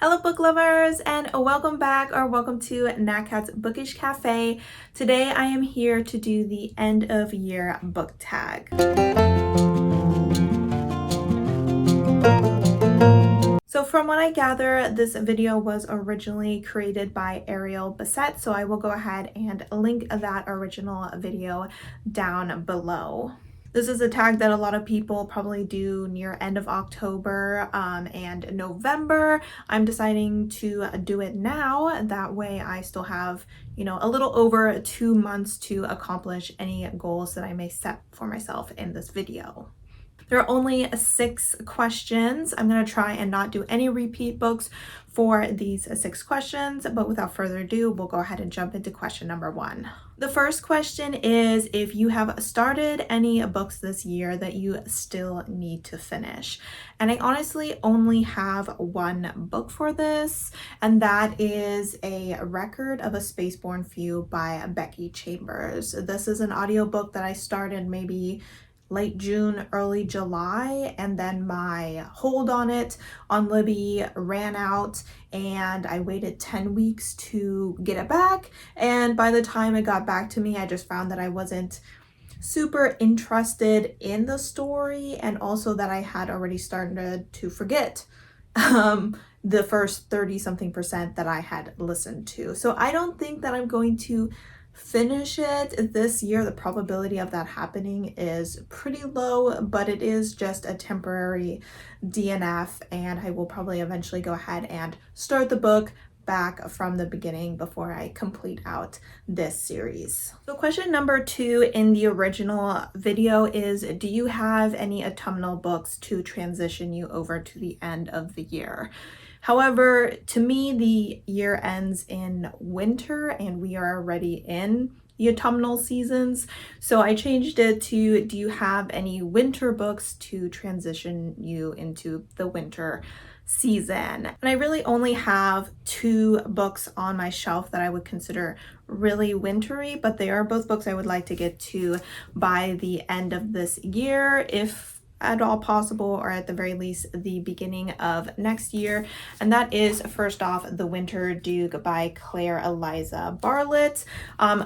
Hello book lovers, and welcome back or welcome to Nat Cat's Bookish Cafe. Today I am here to do the end of year book tag. So from what I gather, this video was originally created by Ariel Bassett, so I will go ahead and link that original video down below. This is a tag that a lot of people probably do near end of October and November. I'm deciding to do it now. That way I still have, a little over 2 months to accomplish any goals that I may set for myself in this video. There are only 6 questions. I'm going to try and not do any repeat books for these 6 questions, but without further ado, we'll go ahead and jump into question number 1. The first question is if you have started any books this year that you still need to finish. And I honestly only have one book for this, and that is A Record of a Spaceborne Few by Becky Chambers. This is an audiobook that I started maybe late June, early July, and then my hold on it on Libby ran out and I waited 10 weeks to get it back. And by the time it got back to me, I just found that I wasn't super interested in the story, and also that I had already started to forget the first 30-something% that I had listened to. So I don't think that I'm going to finish it this year. The probability of that happening is pretty low, but it is just a temporary DNF, and I will probably eventually go ahead and start the book back from the beginning before I complete out this series. So question number 2 in the original video is, do you have any autumnal books to transition you over to the end of the year? However, to me, the year ends in winter and we are already in the autumnal seasons. So I changed it to, do you have any winter books to transition you into the winter season? And I really only have 2 books on my shelf that I would consider really wintry, but they are both books I would like to get to by the end of this year, if at all possible, or at the very least the beginning of next year. And that is, first off, The Winter Duke by Claire Eliza Bartlett.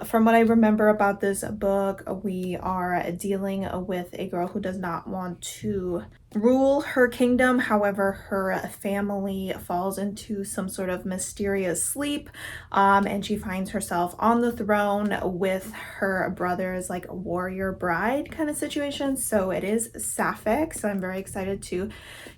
From what I remember about this book, we are dealing with a girl who does not want to rule her kingdom. However, her family falls into some sort of mysterious sleep, and she finds herself on the throne with her brother's like warrior bride kind of situation. So it is sapphic, so I'm very excited to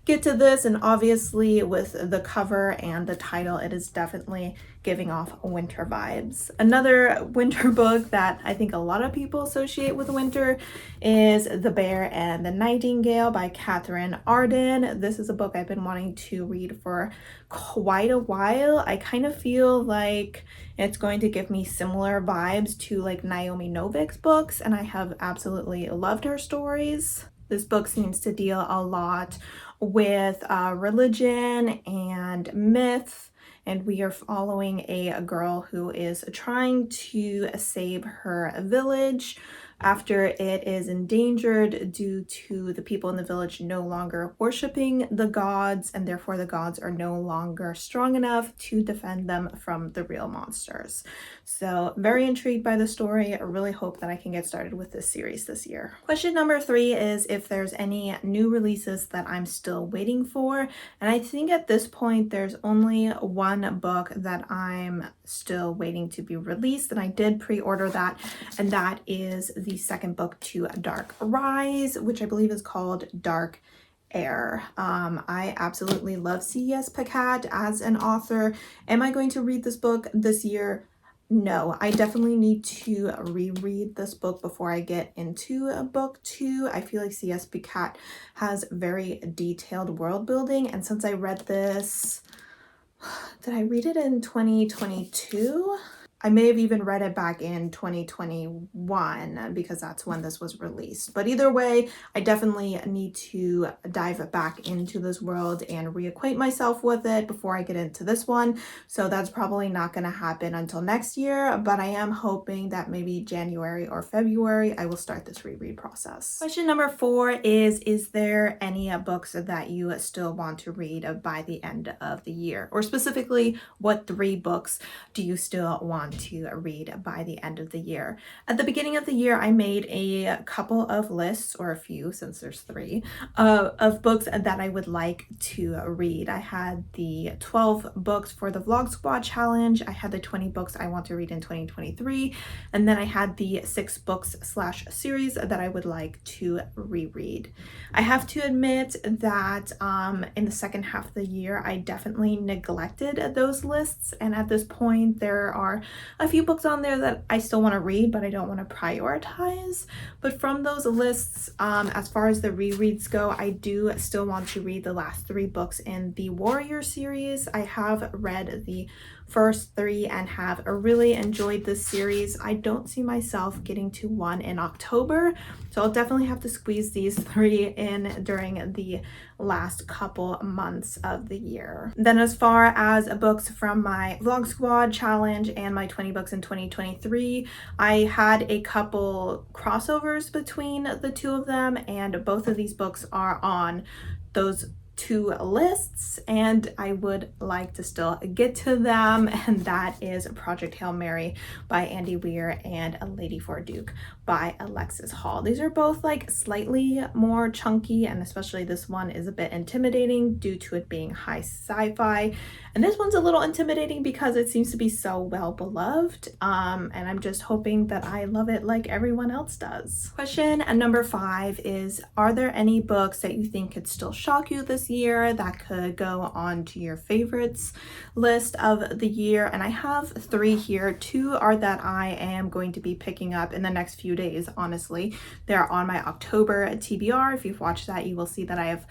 get to this. And obviously with the cover and the title, it is definitely giving off winter vibes. Another winter book that I think a lot of people associate with winter is The Bear and the Nightingale by Catherine Arden. This is a book I've been wanting to read for quite a while. I kind of feel like it's going to give me similar vibes to like Naomi Novik's books, and I have absolutely loved her stories. This book seems to deal a lot with religion and myth, and we are following a girl who is trying to save her village after it is endangered due to the people in the village no longer worshiping the gods, and therefore the gods are no longer strong enough to defend them from the real monsters. So very intrigued by the story. I really hope that I can get started with this series this year. Question number 3 is if there's any new releases that I'm still waiting for. And I think at this point there's only one book that I'm still waiting to be released, and I did pre-order that, and that is the second book to Dark Rise, which I believe is called Dark Air. I absolutely love C.S. Pacat as an author. Am I going to read this book this year? No, I definitely need to reread this book before I get into book 2. I feel like C.S. Pacat has very detailed world building, and since I read this, did I read it in 2022? I may have even read it back in 2021 because that's when this was released. But either way, I definitely need to dive back into this world and reacquaint myself with it before I get into this one. So that's probably not going to happen until next year, but I am hoping that maybe January or February I will start this reread process. Question number 4 is there any books that you still want to read by the end of the year? Or specifically, what 3 books do you still want to read by the end of the year? At the beginning of the year, I made a couple of lists, or a few since there's 3, of books that I would like to read. I had the 12 books for the Vlog Squad challenge. I had the 20 books I want to read in 2023. And then I had the 6 books / series that I would like to reread. I have to admit that in the second half of the year, I definitely neglected those lists. And at this point, there are a few books on there that I still want to read, but I don't want to prioritize. But from those lists, as far as the rereads go, I do still want to read the last 3 books in the Warrior series. I have read the first 3 and have really enjoyed this series. I don't see myself getting to 1 in October, so I'll definitely have to squeeze these 3 in during the last couple months of the year. Then as far as books from my Vlog Squad challenge and my 20 books in 2023, I had a couple crossovers between the 2 of them, and both of these books are on those 2 lists, and I would like to still get to them, and that is Project Hail Mary by Andy Weir and A Lady for Duke by Alexis Hall. These are both like slightly more chunky, and especially this one is a bit intimidating due to it being high sci-fi, and this one's a little intimidating because it seems to be so well beloved, and I'm just hoping that I love it like everyone else does. Question number 5 is, are there any books that you think could still shock you this year that could go on to your favorites list of the year? And I have 3 here. 2 are that I am going to be picking up in the next few days, honestly. They're on my October TBR. If you've watched that, you will see that I have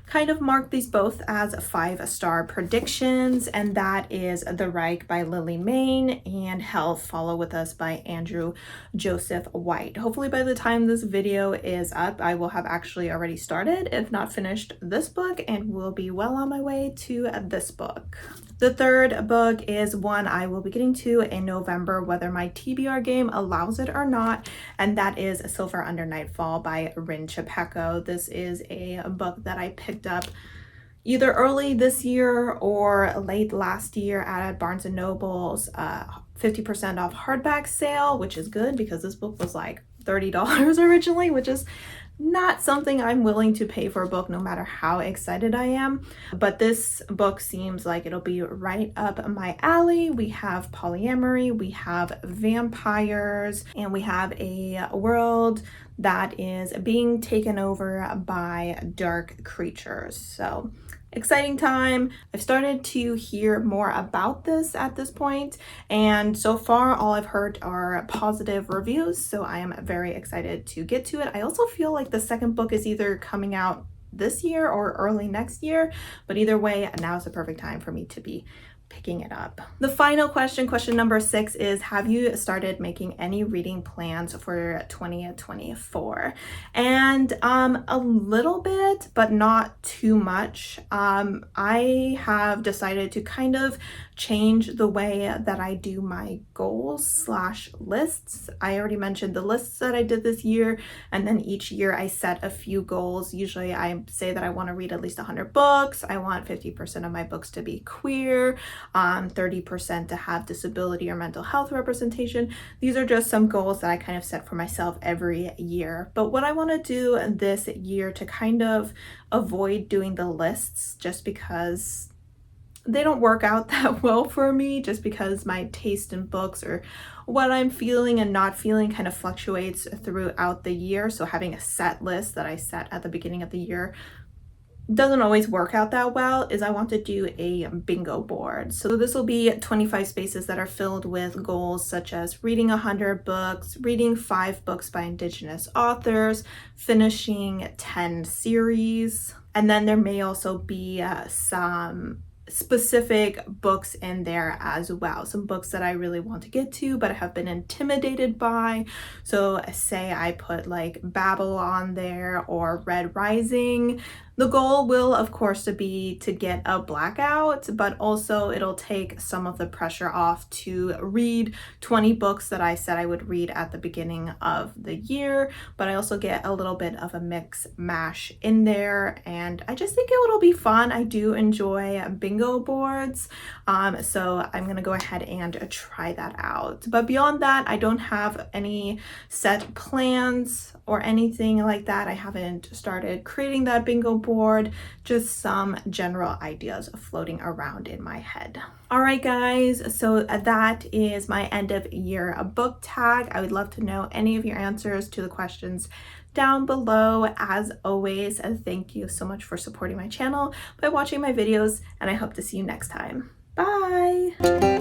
kind of marked these both as 5-star predictions, and that is The Reich by Lily Mayne and Hell Follow With Us by Andrew Joseph White. Hopefully by the time this video is up, I will have actually already started, if not finished, this book, and will be well on my way to this book. The 3rd book is one I will be getting to in November, whether my TBR game allows it or not, and that is Silver Under Nightfall by Rin Chapeko. This is a book that I picked up either early this year or late last year at Barnes & Noble's 50% off hardback sale, which is good because this book was like $30 originally, which is not something I'm willing to pay for a book no matter how excited I am. But this book seems like it'll be right up my alley. We have polyamory, we have vampires, and we have a world that is being taken over by dark creatures. So exciting time. I've started to hear more about this at this point, and so far all I've heard are positive reviews, so I am very excited to get to it. I also feel like the 2nd book is either coming out this year or early next year, but either way, now is the perfect time for me to be picking it up. The final question number 6 is, have you started making any reading plans for 2024? And a little bit, but not too much. I have decided to kind of change the way that I do my goals / lists. I already mentioned the lists that I did this year, and then each year I set a few goals. Usually I say that I want to read at least 100 books. I want 50% of my books to be queer, 30% to have disability or mental health representation. These are just some goals that I kind of set for myself every year. But what I want to do this year to kind of avoid doing the lists, just because they don't work out that well for me, just because my taste in books or what I'm feeling and not feeling kind of fluctuates throughout the year. So having a set list that I set at the beginning of the year doesn't always work out that well, is I want to do a bingo board. So this will be 25 spaces that are filled with goals such as reading 100 books, reading 5 books by Indigenous authors, finishing 10 series, and then there may also be some specific books in there as well. Some books that I really want to get to but I have been intimidated by. So say I put like Babylon there or Red Rising. The goal will of course to be to get a blackout, but also it'll take some of the pressure off to read 20 books that I said I would read at the beginning of the year. But I also get a little bit of a mix mash in there, and I just think it'll be fun. I do enjoy bingo boards, so I'm gonna go ahead and try that out. But beyond that, I don't have any set plans or anything like that. I haven't started creating that bingo board, just some general ideas floating around in my head. All right, guys, so that is my end of year book tag. I would love to know any of your answers to the questions down below. As always, thank you so much for supporting my channel by watching my videos, and I hope to see you next time. Bye!